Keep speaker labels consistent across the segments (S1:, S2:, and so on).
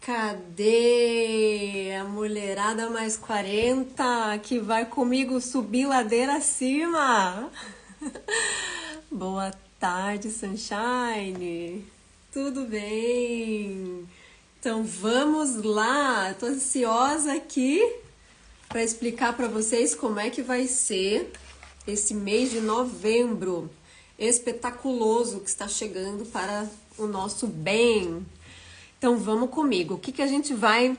S1: Cadê a mulherada mais 40 que vai comigo subir ladeira acima? Boa tarde, Sunshine. Tudo bem? Então vamos lá. Tô ansiosa aqui para explicar para vocês como é que vai ser esse mês de novembro espetaculoso que está chegando para o nosso bem. Então vamos comigo. O que a gente vai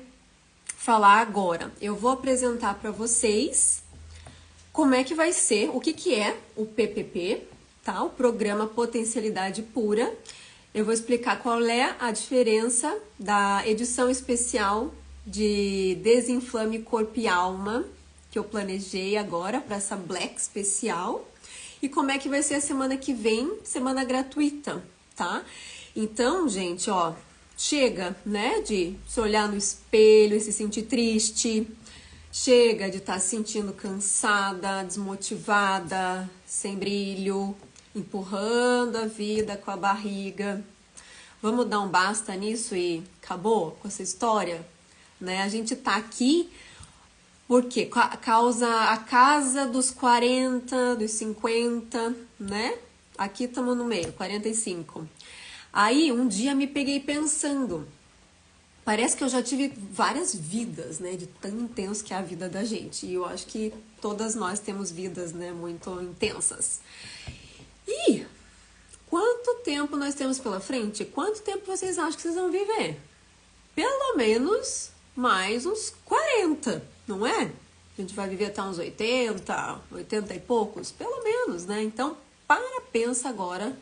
S1: falar agora? Eu vou apresentar para vocês como é que vai ser, o que é o PPP, tá? O Programa Potencialidade Pura. Eu vou explicar qual é a diferença da edição especial de Desinflame Corpo e Alma que eu planejei agora para essa Black especial e como é que vai ser a semana que vem, semana gratuita, tá? Então, gente, ó, chega, né, de se olhar no espelho e se sentir triste, chega de estar se sentindo cansada, desmotivada, sem brilho, empurrando a vida com a barriga. Vamos dar um basta nisso e acabou com essa história, né? A gente tá aqui porque a casa dos 40, dos 50, né? Aqui estamos no meio, 45. Aí um dia me peguei pensando, parece que eu já tive várias vidas, né? De tão intenso que é a vida da gente. E eu acho que todas nós temos vidas, né? Muito intensas. E quanto tempo nós temos pela frente? Quanto tempo vocês acham que vocês vão viver? Pelo menos mais uns 40, não é? A gente vai viver até uns 80, 80 e poucos, pelo menos, né? Então, pensa agora,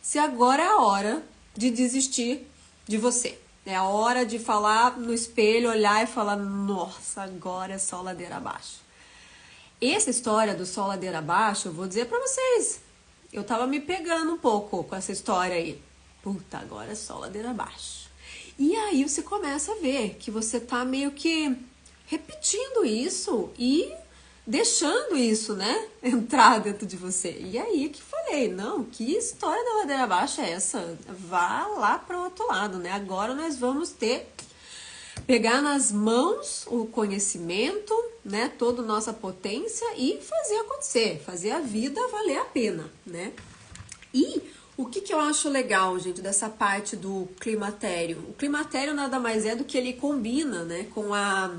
S1: se agora é a hora de desistir de você. É a hora de falar no espelho, olhar e falar, nossa, agora é só ladeira abaixo. Essa história do só ladeira abaixo, eu vou dizer pra vocês, eu tava me pegando um pouco com essa história aí. Puta, agora é só ladeira abaixo. E aí você começa a ver que você tá meio que repetindo isso e deixando isso, né, entrar dentro de você. E aí que falei, não, que história da ladeira abaixo é essa? Vá lá para o outro lado, né? Agora nós vamos pegar nas mãos o conhecimento, né, toda a nossa potência e fazer acontecer, fazer a vida valer a pena, né? E o que eu acho legal, gente, dessa parte do climatério? O climatério nada mais é do que ele combina, né, com a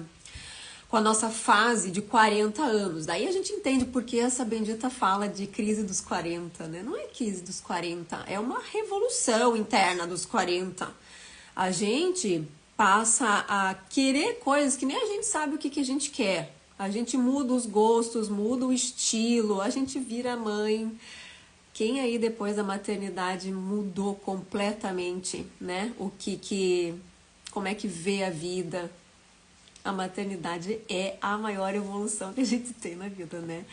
S1: nossa fase de 40 anos. Daí a gente entende por que essa bendita fala de crise dos 40, né? Não é crise dos 40, é uma revolução interna dos 40. A gente passa a querer coisas que nem a gente sabe o que a gente quer. A gente muda os gostos, muda o estilo, a gente vira mãe. Quem aí depois da maternidade mudou completamente, né? Como é que vê a vida? A maternidade é a maior evolução que a gente tem na vida, né?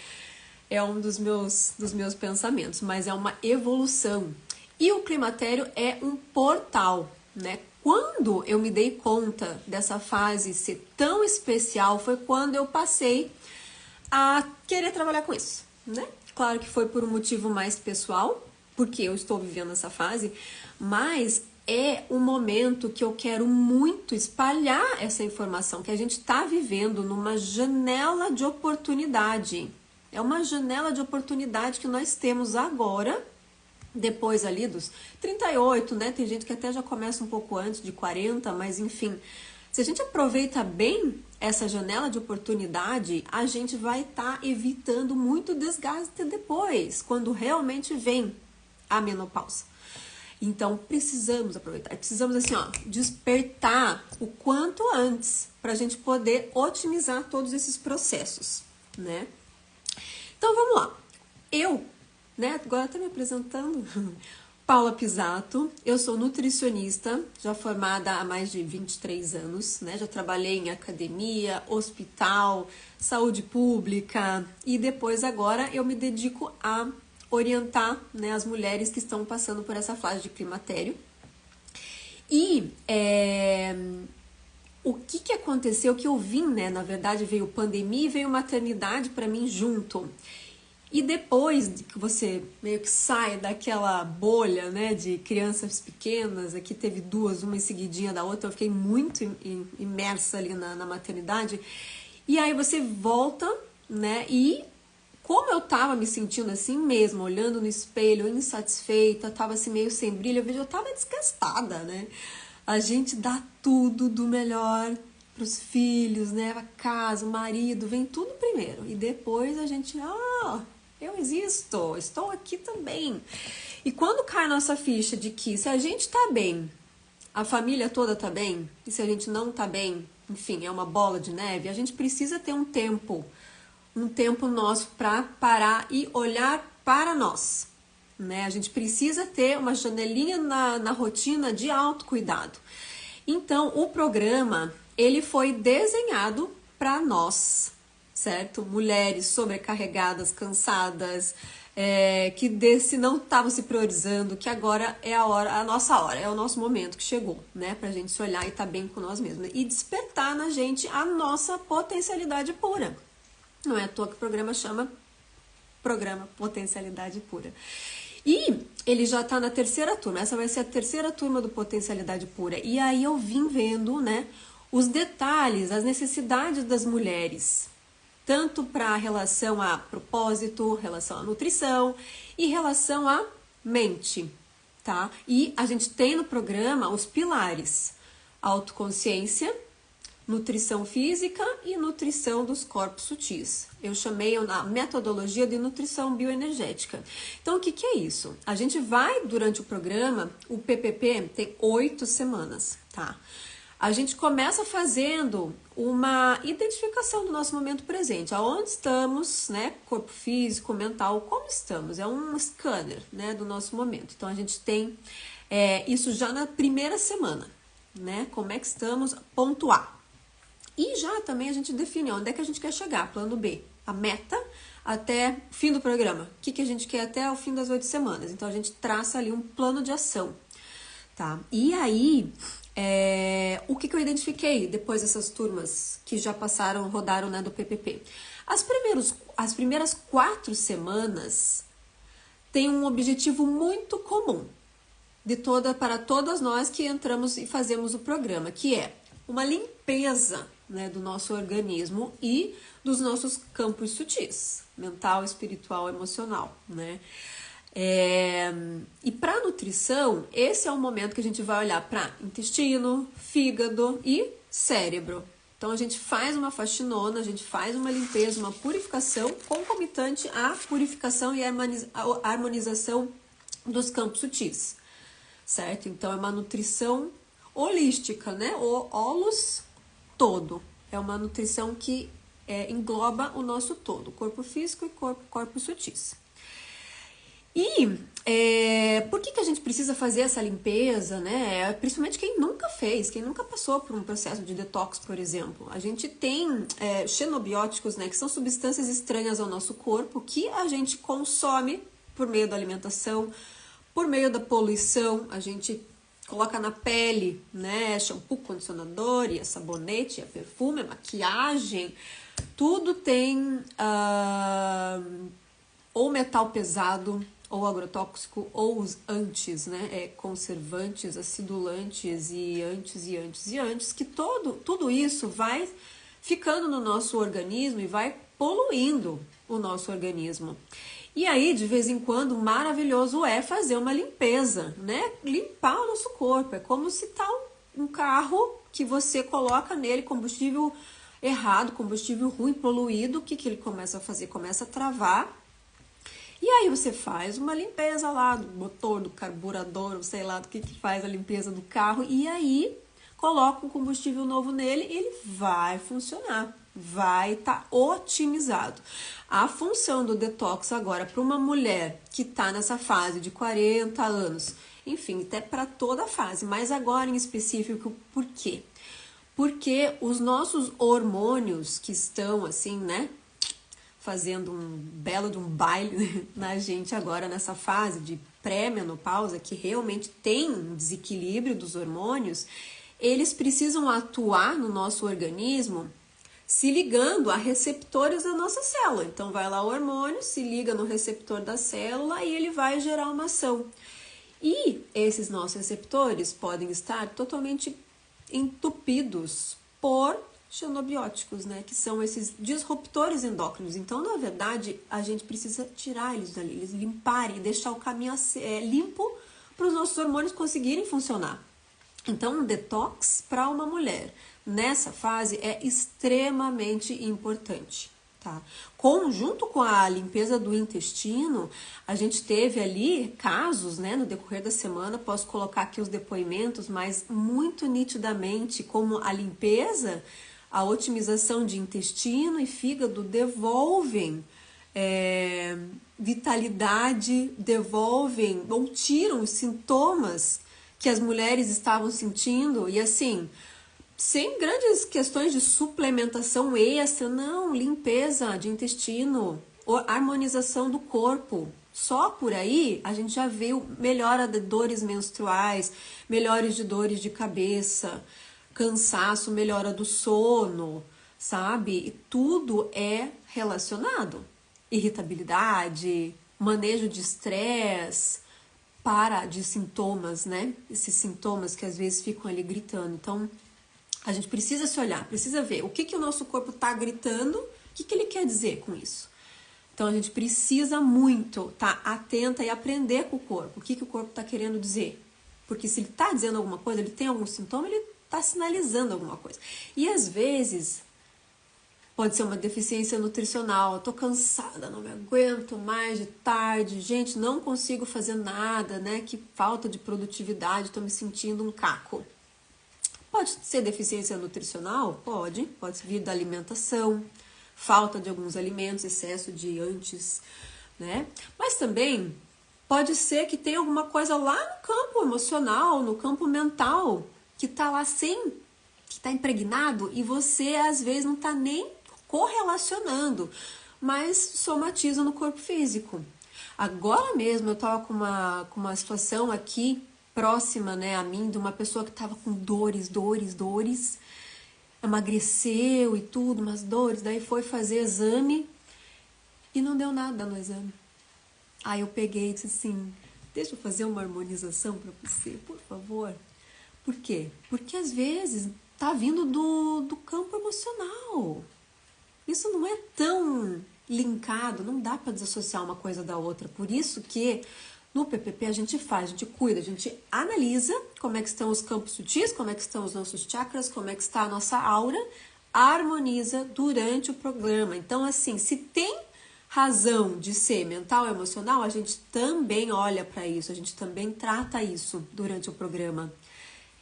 S1: É um dos meus pensamentos, mas é uma evolução. E o climatério é um portal, né? Quando eu me dei conta dessa fase ser tão especial, foi quando eu passei a querer trabalhar com isso, né? Claro que foi por um motivo mais pessoal, porque eu estou vivendo essa fase, mas é um momento que eu quero muito espalhar essa informação, que a gente está vivendo numa janela de oportunidade. É uma janela de oportunidade que nós temos agora, depois ali dos 38, né? Tem gente que até já começa um pouco antes de 40, mas enfim. Se a gente aproveita bem essa janela de oportunidade, a gente vai estar evitando muito desgaste depois, quando realmente vem a menopausa. Então, precisamos aproveitar, precisamos assim, ó, despertar o quanto antes para a gente poder otimizar todos esses processos, né? Então, vamos lá. Eu, né, agora tô me apresentando, Paula Pisato, eu sou nutricionista, já formada há mais de 23 anos, né? Já trabalhei em academia, hospital, saúde pública e depois agora eu me dedico a orientar, né, as mulheres que estão passando por essa fase de climatério. E o que aconteceu, que eu vim, né? Na verdade veio pandemia e veio maternidade para mim junto. E depois de que você meio que sai daquela bolha, né, de crianças pequenas, aqui teve duas, uma em seguidinha da outra, eu fiquei muito imersa ali na maternidade, e aí você volta, né, e como eu tava me sentindo assim mesmo, olhando no espelho, insatisfeita, tava assim meio sem brilho, eu vejo, eu tava desgastada, né? A gente dá tudo do melhor pros filhos, né? A casa, o marido, vem tudo primeiro. E depois a gente, eu existo, estou aqui também. E quando cai a nossa ficha de que se a gente tá bem, a família toda tá bem, e se a gente não tá bem, enfim, é uma bola de neve, a gente precisa ter um tempo nosso para parar e olhar para nós, né? A gente precisa ter uma janelinha na rotina de autocuidado. Então, o programa, ele foi desenhado para nós, certo? Mulheres sobrecarregadas, cansadas, que se não estavam se priorizando, que agora é a nossa hora, é o nosso momento que chegou, né? Pra gente se olhar e estar bem com nós mesmos. E despertar na gente a nossa potencialidade pura. Não é à toa que o programa chama Programa Potencialidade Pura. E ele já tá na terceira turma, essa vai ser a terceira turma do Potencialidade Pura. E aí eu vim vendo, né, os detalhes, as necessidades das mulheres, tanto para relação a propósito, relação à nutrição e relação à mente, tá? E a gente tem no programa os pilares: autoconsciência, nutrição física e nutrição dos corpos sutis. Eu chamei a metodologia de nutrição bioenergética. Então, o que é isso? A gente vai, durante o programa, o PPP tem 8 semanas, tá? A gente começa fazendo uma identificação do nosso momento presente, aonde estamos, né? Corpo físico, mental, como estamos? É um scanner, né, do nosso momento. Então, a gente tem isso já na primeira semana, né? Como é que estamos? Ponto A. E já também a gente define onde é que a gente quer chegar, plano B, a meta até o fim do programa. O que a gente quer até o fim das 8 semanas. Então, a gente traça ali um plano de ação, tá? E aí, o que eu identifiquei depois dessas turmas que já passaram, rodaram, né, do PPP? As primeiras 4 semanas têm um objetivo muito comum para todas nós que entramos e fazemos o programa, que é uma limpeza, né, do nosso organismo e dos nossos campos sutis, mental, espiritual, emocional, né? E para nutrição, esse é o momento que a gente vai olhar para intestino, fígado e cérebro. Então a gente faz uma faxinona, a gente faz uma limpeza, uma purificação concomitante à purificação e harmonização dos campos sutis, certo? Então é uma nutrição holística, né? O holos todo. É uma nutrição que engloba o nosso todo, corpo físico e corpos sutis. E por que a gente precisa fazer essa limpeza, né? Principalmente quem nunca fez, quem nunca passou por um processo de detox, por exemplo. A gente tem xenobióticos, né, que são substâncias estranhas ao nosso corpo que a gente consome por meio da alimentação, por meio da poluição. A gente coloca na pele, né, shampoo, condicionador, e sabonete, perfume, maquiagem, tudo tem ou metal pesado, ou agrotóxico, ou os antes, né, conservantes, acidulantes e antes, que tudo isso vai ficando no nosso organismo e vai poluindo o nosso organismo. E aí, de vez em quando, maravilhoso é fazer uma limpeza, né? Limpar o nosso corpo. É como se tá um carro que você coloca nele combustível errado, combustível ruim, poluído. O que ele começa a fazer? Começa a travar. E aí você faz uma limpeza lá do motor, do carburador, sei lá do que faz a limpeza do carro. E aí coloca um combustível novo nele e ele vai funcionar. Vai estar otimizado. A função do detox agora para uma mulher que está nessa fase de 40 anos, enfim, até para toda a fase, mas agora em específico, por quê? Porque os nossos hormônios que estão assim, né, fazendo um belo de um baile na gente agora nessa fase de pré-menopausa, que realmente tem um desequilíbrio dos hormônios, eles precisam atuar no nosso organismo se ligando a receptores da nossa célula. Então vai lá o hormônio, se liga no receptor da célula e ele vai gerar uma ação. E esses nossos receptores podem estar totalmente entupidos por xenobióticos, né? Que são esses disruptores endócrinos. Então, na verdade, a gente precisa tirar eles dali, eles limparem, deixar o caminho limpo para os nossos hormônios conseguirem funcionar. Então, um detox para uma mulher nessa fase é extremamente importante, tá? Junto com a limpeza do intestino, a gente teve ali casos, né, no decorrer da semana, posso colocar aqui os depoimentos, mas muito nitidamente como a limpeza, a otimização de intestino e fígado devolvem vitalidade, devolvem ou tiram os sintomas que as mulheres estavam sentindo, e assim, sem grandes questões de suplementação extra, não, limpeza de intestino, harmonização do corpo. Só por aí a gente já viu melhora de dores menstruais, melhores de dores de cabeça, cansaço, melhora do sono, sabe? E tudo é relacionado. Irritabilidade, manejo de estresse, de sintomas, né? Esses sintomas que às vezes ficam ali gritando. Então, a gente precisa se olhar, precisa ver o que o nosso corpo está gritando, o que ele quer dizer com isso. Então, a gente precisa muito estar atenta e aprender com o corpo, o que o corpo está querendo dizer. Porque se ele está dizendo alguma coisa, ele tem algum sintoma, ele está sinalizando alguma coisa. E às vezes pode ser uma deficiência nutricional. Eu tô cansada, não me aguento mais de tarde, gente, não consigo fazer nada, né? Que falta de produtividade, tô me sentindo um caco. Pode ser deficiência nutricional? Pode vir da alimentação, falta de alguns alimentos, excesso de antes, né? Mas também pode ser que tenha alguma coisa lá no campo emocional, no campo mental, que tá lá que tá impregnado e você às vezes não tá nem correlacionando, mas somatiza no corpo físico. Agora mesmo eu tava com uma situação aqui próxima, né, a mim, de uma pessoa que tava com dores, emagreceu e tudo, umas dores, daí foi fazer exame e não deu nada no exame. Aí eu peguei e disse assim, deixa eu fazer uma harmonização para você, por favor. Por quê? Porque às vezes tá vindo do campo emocional. Isso não é tão linkado, não dá para desassociar uma coisa da outra. Por isso que no PPP a gente cuida, a gente analisa como é que estão os campos sutis, como é que estão os nossos chakras, como é que está a nossa aura, harmoniza durante o programa. Então, assim, se tem razão de ser mental, emocional, a gente também olha para isso, a gente também trata isso durante o programa.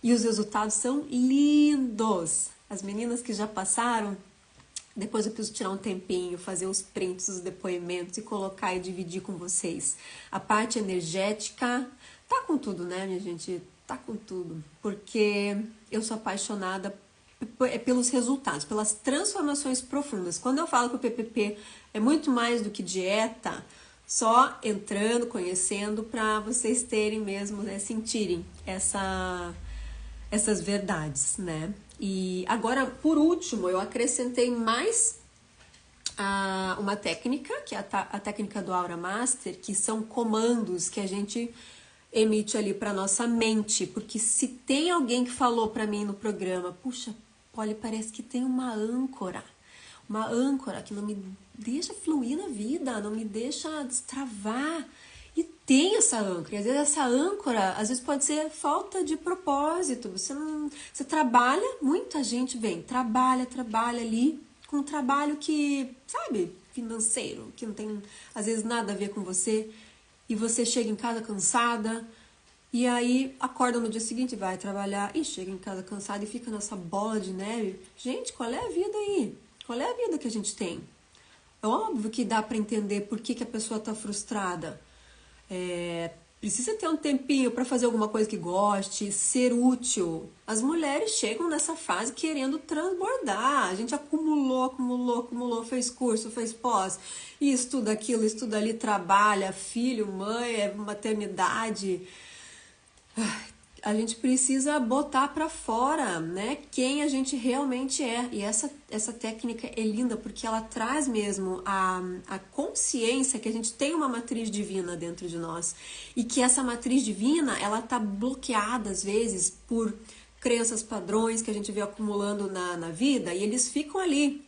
S1: E os resultados são lindos. As meninas que já passaram, depois eu preciso tirar um tempinho, fazer os prints, os depoimentos e colocar e dividir com vocês. A parte energética tá com tudo, né, minha gente? Tá com tudo. Porque eu sou apaixonada pelos resultados, pelas transformações profundas. Quando eu falo que o PPP é muito mais do que dieta, só entrando, conhecendo, para vocês terem mesmo, né, sentirem essas verdades, né? E agora, por último, eu acrescentei mais uma técnica, que é a técnica do Aura Master, que são comandos que a gente emite ali para nossa mente. Porque se tem alguém que falou para mim no programa, puxa, Polly, parece que tem uma âncora que não me deixa fluir na vida, não me deixa destravar. E tem essa âncora, e às vezes essa âncora, às vezes pode ser falta de propósito, você trabalha, muita gente trabalha ali, com um trabalho que, sabe, financeiro, que não tem, às vezes, nada a ver com você, e você chega em casa cansada, e aí acorda no dia seguinte, vai trabalhar, e chega em casa cansada e fica nessa bola de neve. Gente, qual é a vida aí? Qual é a vida que a gente tem? É óbvio que dá para entender por que a pessoa está frustrada. Precisa ter um tempinho para fazer alguma coisa que goste, ser útil. As mulheres chegam nessa fase querendo transbordar. A gente acumulou, fez curso, fez pós, e estuda aquilo, estuda ali, trabalha, filho, mãe, maternidade. A gente precisa botar para fora, né, quem a gente realmente é. E essa técnica é linda porque ela traz mesmo a consciência que a gente tem uma matriz divina dentro de nós e que essa matriz divina, ela tá bloqueada às vezes por crenças, padrões que a gente vê acumulando na vida, e eles ficam ali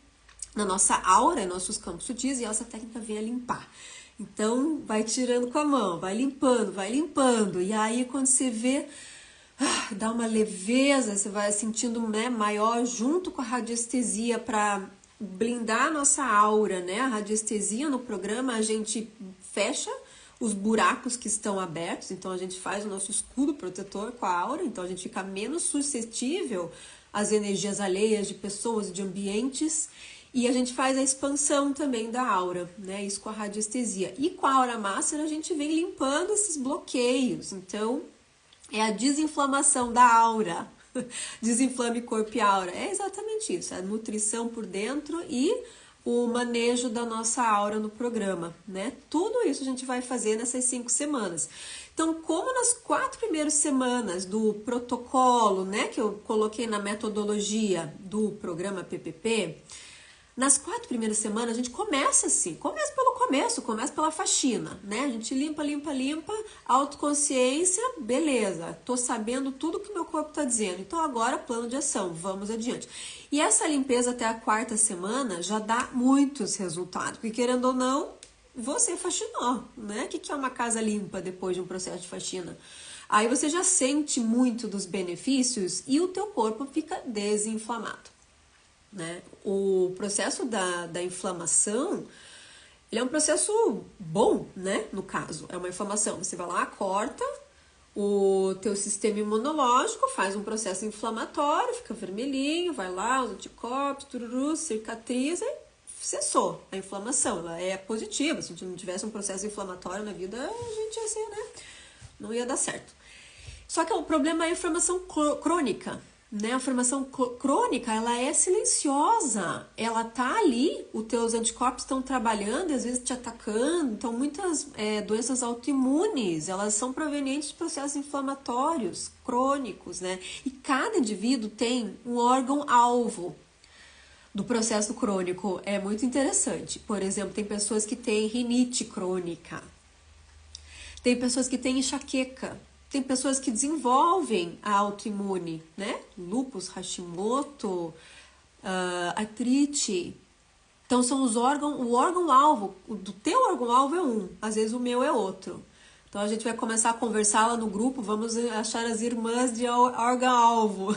S1: na nossa aura, em nossos campos sutis, e essa técnica vem a limpar. Então, vai tirando com a mão, vai limpando, e aí quando você vê, dá uma leveza, você vai sentindo, né, maior junto com a radiestesia para blindar a nossa aura, né? A radiestesia no programa, a gente fecha os buracos que estão abertos, então a gente faz o nosso escudo protetor com a aura, então a gente fica menos suscetível às energias alheias de pessoas e de ambientes, e a gente faz a expansão também da aura, né? Isso com a radiestesia. E com a Aura Master a gente vem limpando esses bloqueios, então é a desinflamação da aura. Desinflame corpo e aura. É exatamente isso, a nutrição por dentro e o manejo da nossa aura no programa, né? Tudo isso a gente vai fazer nessas 5 semanas. Então, como nas 4 primeiras semanas do protocolo, né, que eu coloquei na metodologia do programa PPP, nas 4 primeiras semanas a gente começa assim, começa pelo começo, começa pela faxina, né? A gente limpa, autoconsciência, beleza, tô sabendo tudo que meu corpo tá dizendo, então agora plano de ação, vamos adiante. E essa limpeza até a 4ª semana já dá muitos resultados, porque querendo ou não, você faxinou, né? O que é uma casa limpa depois de um processo de faxina? Aí você já sente muito dos benefícios e o teu corpo fica desinflamado. Né? O processo da inflamação, ele é um processo bom, né? No caso, é uma inflamação. Você vai lá, corta o teu sistema imunológico, faz um processo inflamatório, fica vermelhinho, vai lá, os anticorpos, tururu, cicatriza e cessou a inflamação. Ela é positiva. Se a gente não tivesse um processo inflamatório na vida, a gente ia ser, né? Não ia dar certo. Só que o problema é a inflamação crônica. Né? A inflamação crônica, ela é silenciosa, ela tá ali, os teus anticorpos estão trabalhando e às vezes te atacando, então muitas doenças autoimunes, elas são provenientes de processos inflamatórios crônicos, né? E cada indivíduo tem um órgão-alvo do processo crônico, é muito interessante. Por exemplo, tem pessoas que têm rinite crônica, tem pessoas que têm enxaqueca, tem pessoas que desenvolvem a autoimune, né? Lúpus, Hashimoto, artrite. Então, são o órgão-alvo. Do teu órgão-alvo é um, às vezes o meu é outro. Então, a gente vai começar a conversar lá no grupo, vamos achar as irmãs de órgão-alvo.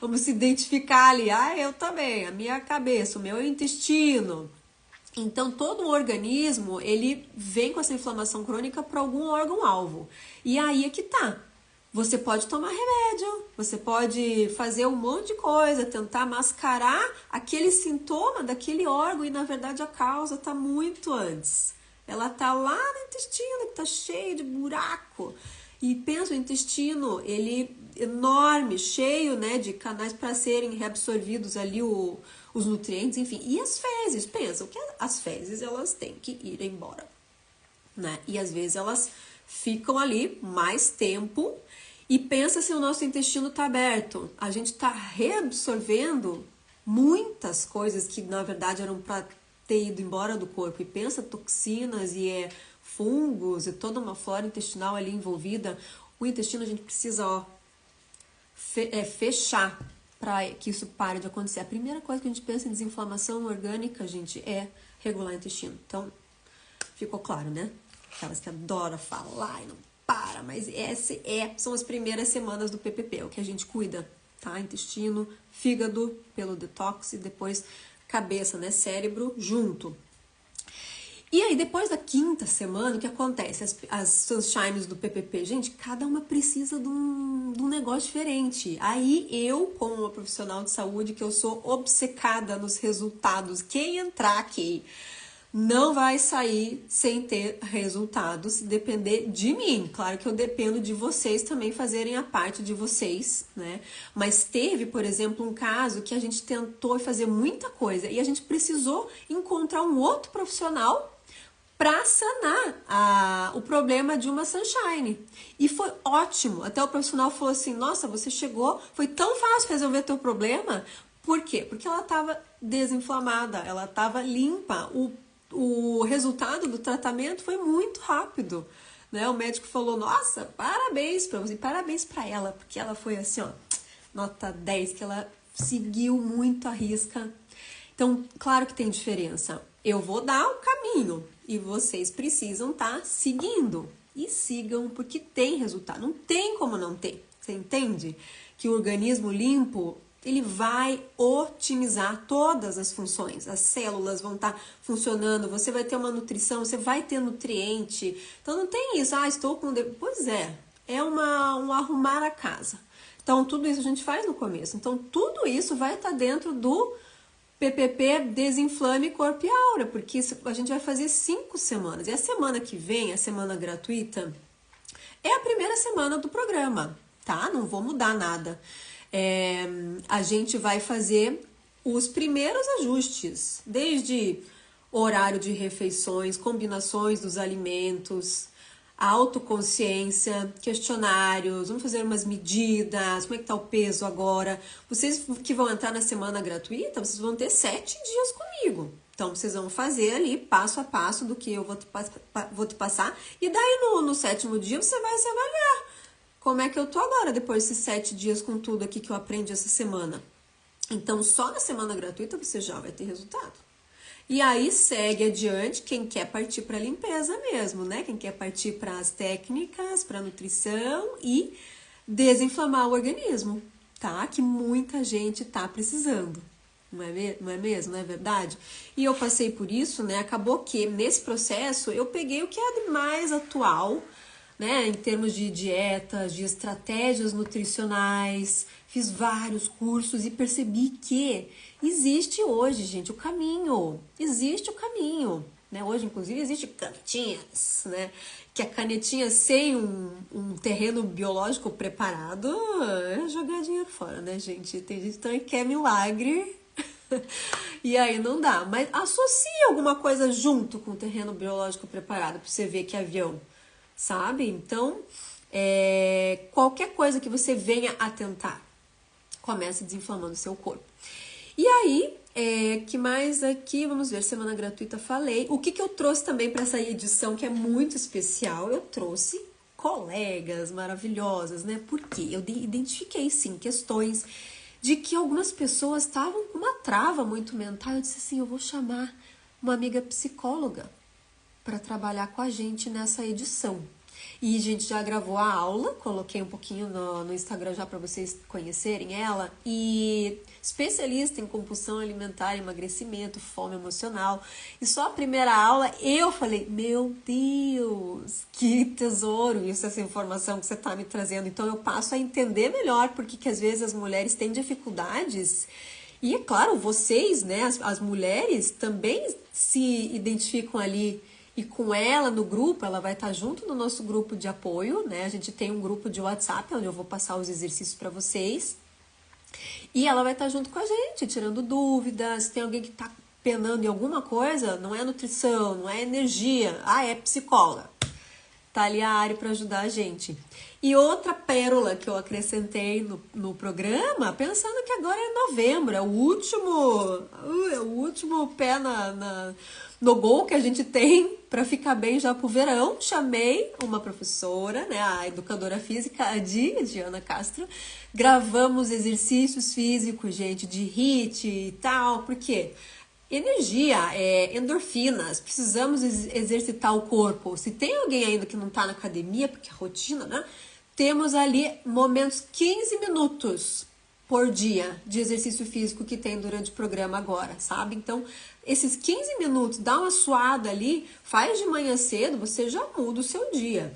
S1: Vamos se identificar ali. Ah, eu também, a minha cabeça, o meu é o intestino. Então, todo o organismo, ele vem com essa inflamação crônica para algum órgão-alvo. E aí é que tá. Você pode tomar remédio, você pode fazer um monte de coisa, tentar mascarar aquele sintoma daquele órgão e, na verdade, a causa tá muito antes. Ela tá lá no intestino, que tá cheio de buraco. E pensa, o intestino, ele enorme, cheio, né, de canais para serem reabsorvidos ali os nutrientes, enfim. E as fezes, pensa, que as fezes, elas têm que ir embora, né? E às vezes elas ficam ali mais tempo e pensa se o nosso intestino tá aberto. A gente tá reabsorvendo muitas coisas que, na verdade, eram para ter ido embora do corpo. E pensa toxinas e fungos e toda uma flora intestinal ali envolvida. O intestino a gente precisa, fechar para que isso pare de acontecer. A primeira coisa que a gente pensa em desinflamação orgânica, gente, é regular o intestino. Então, ficou claro, né? Aquelas que adoram falar e não para, mas são as primeiras semanas do PPP, é o que a gente cuida, tá? Intestino, fígado, pelo detox e depois cabeça, né? Cérebro junto. E aí, depois da 5ª semana, o que acontece? As sunshines do PPP, gente, cada uma precisa de um negócio diferente. Aí, eu, como uma profissional de saúde, que eu sou obcecada nos resultados, quem entrar aqui não vai sair sem ter resultados, se depender de mim. Claro que eu dependo de vocês também fazerem a parte de vocês, né? Mas teve, por exemplo, um caso que a gente tentou fazer muita coisa e a gente precisou encontrar um outro profissional para sanar o problema de uma Sunshine. E foi ótimo. Até o profissional falou assim, nossa, você chegou, foi tão fácil resolver teu problema. Por quê? Porque ela estava desinflamada, ela estava limpa. O resultado do tratamento foi muito rápido. Né? O médico falou, nossa, parabéns para você, parabéns para ela, porque ela foi assim, ó, nota 10, que ela seguiu muito à risca. Então, claro que tem diferença. Eu vou dar o caminho e vocês precisam estar seguindo. E sigam, porque tem resultado. Não tem como não ter. Você entende? Que o organismo limpo, ele vai otimizar todas as funções. As células vão estar funcionando, você vai ter uma nutrição, você vai ter nutriente. Então não tem isso, estou com... Pois é um arrumar a casa. Então tudo isso a gente faz no começo. Então tudo isso vai estar dentro do PPP Desinflame Corpo e Aura, porque a gente vai fazer 5 semanas. E a semana que vem, a semana gratuita, é a primeira semana do programa, tá? Não vou mudar nada. A gente vai fazer os primeiros ajustes, desde horário de refeições, combinações dos alimentos, autoconsciência, questionários, vamos fazer umas medidas, como é que tá o peso agora. Vocês que vão entrar na semana gratuita, vocês vão ter 7 dias comigo. Então, vocês vão fazer ali passo a passo do que eu vou te passar. E daí, no 7º dia, você vai se avaliar. Como é que eu tô agora, depois desses 7 dias com tudo aqui que eu aprendi essa semana? Então, só na semana gratuita você já vai ter resultado. E aí, segue adiante quem quer partir para limpeza mesmo, né? Quem quer partir para as técnicas, para nutrição e desinflamar o organismo, tá? Que muita gente tá precisando. Não é mesmo? Não é verdade? E eu passei por isso, né? Acabou que nesse processo eu peguei o que é de mais atual, né, em termos de dietas, de estratégias nutricionais, fiz vários cursos e percebi que existe hoje, gente, o caminho. Existe o caminho, né? Hoje, inclusive, existe canetinhas, né? Que a canetinha sem um terreno biológico preparado é jogar dinheiro fora, né, gente? Tem gente também que quer milagre e aí não dá. Mas associa alguma coisa junto com o terreno biológico preparado para você ver que é avião. Sabe? Então, qualquer coisa que você venha a tentar, começa desinflamando o seu corpo. E aí, que mais aqui? Vamos ver, semana gratuita falei. O que eu trouxe também para essa edição, que é muito especial? Eu trouxe colegas maravilhosas, né? Porque eu identifiquei, sim, questões de que algumas pessoas estavam com uma trava muito mental. Eu disse assim, eu vou chamar uma amiga psicóloga para trabalhar com a gente nessa edição. E a gente já gravou a aula, coloquei um pouquinho no Instagram já para vocês conhecerem ela. E especialista em compulsão alimentar, emagrecimento, fome emocional. E só a primeira aula eu falei, meu Deus, que tesouro isso, essa informação que você está me trazendo. Então eu passo a entender melhor porque que às vezes as mulheres têm dificuldades. E é claro, vocês, né, as mulheres também se identificam ali. E com ela no grupo, ela vai estar junto no nosso grupo de apoio, né? A gente tem um grupo de WhatsApp onde eu vou passar os exercícios para vocês. E ela vai estar junto com a gente, tirando dúvidas. Se tem alguém que está penando em alguma coisa, não é nutrição, não é energia, é psicóloga. Tá ali a área para ajudar a gente. E outra pérola que eu acrescentei no programa, pensando que agora é novembro, é o último pé no gol que a gente tem para ficar bem já pro verão. Chamei uma professora, né, a educadora física, a Diana Castro. Gravamos exercícios físicos, gente, de HIIT e tal, porque energia, endorfinas, precisamos exercitar o corpo. Se tem alguém ainda que não tá na academia, porque é rotina, né? Temos ali momentos, 15 minutos por dia de exercício físico que tem durante o programa agora, sabe? Então, esses 15 minutos, dá uma suada ali, faz de manhã cedo, você já muda o seu dia.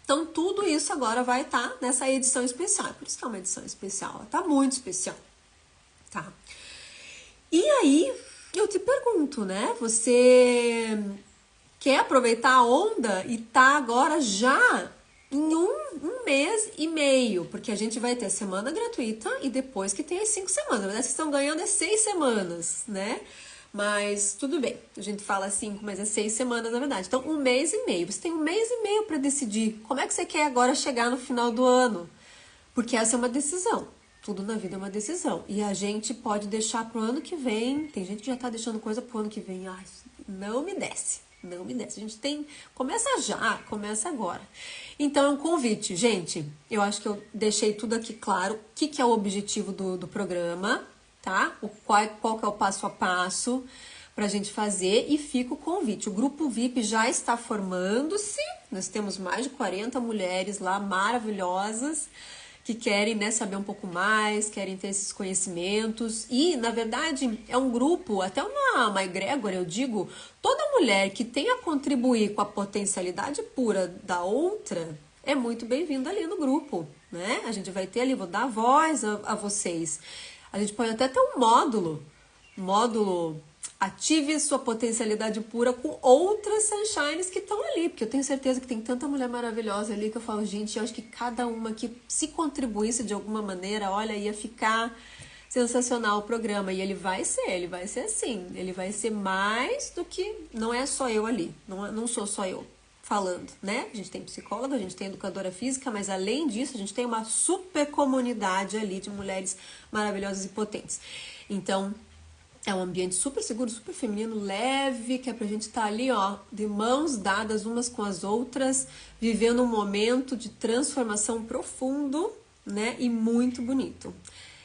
S1: Então, tudo isso agora vai estar nessa edição especial. Por isso que é uma edição especial, ela tá muito especial, tá? E aí, eu te pergunto, né? Você quer aproveitar a onda e tá agora já em um mês e meio, porque a gente vai ter a semana gratuita e depois que tem as 5 semanas. Na verdade, vocês estão ganhando 6 semanas, né? Mas tudo bem, a gente fala 5, mas é 6 semanas na verdade. Então, 1 mês e meio. Você tem 1 mês e meio para decidir como é que você quer agora chegar no final do ano. Porque essa é uma decisão. Tudo na vida é uma decisão. E a gente pode deixar pro ano que vem. Tem gente que já tá deixando coisa pro ano que vem. Ai, não me desce. Não me desce. A gente tem. Começa já, começa agora. Então é um convite, gente. Eu acho que eu deixei tudo aqui claro. O que é o objetivo do programa, tá? Qual que é o passo a passo pra gente fazer. E fica o convite. O grupo VIP já está formando-se. Nós temos mais de 40 mulheres lá maravilhosas que querem, né, saber um pouco mais, querem ter esses conhecimentos. E, na verdade, é um grupo, até uma egrégora, eu digo, toda mulher que tenha a contribuir com a potencialidade pura da outra é muito bem-vinda ali no grupo, né? A gente vai ter ali, vou dar voz a vocês. A gente pode até ter um módulo ative sua potencialidade pura com outras sunshines que estão ali, porque eu tenho certeza que tem tanta mulher maravilhosa ali que eu falo, gente, eu acho que cada uma que se contribuísse de alguma maneira, olha, ia ficar sensacional o programa. E ele vai ser assim, ele vai ser mais do que, não é só eu ali, não sou só eu falando, né? A gente tem psicóloga, a gente tem educadora física, mas além disso, a gente tem uma super comunidade ali de mulheres maravilhosas e potentes. Então, é um ambiente super seguro, super feminino, leve, que é pra gente estar ali, ó, de mãos dadas umas com as outras, vivendo um momento de transformação profundo, né, e muito bonito.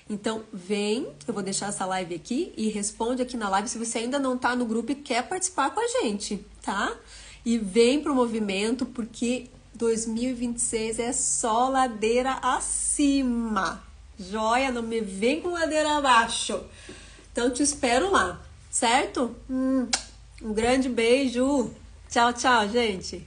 S1: Então, vem, eu vou deixar essa live aqui e responde aqui na live se você ainda não tá no grupo e quer participar com a gente, tá? E vem pro movimento, porque 2026 é só ladeira acima. Joia, não me vem com ladeira abaixo. Então, te espero lá, certo? Um grande beijo. Tchau, tchau, gente.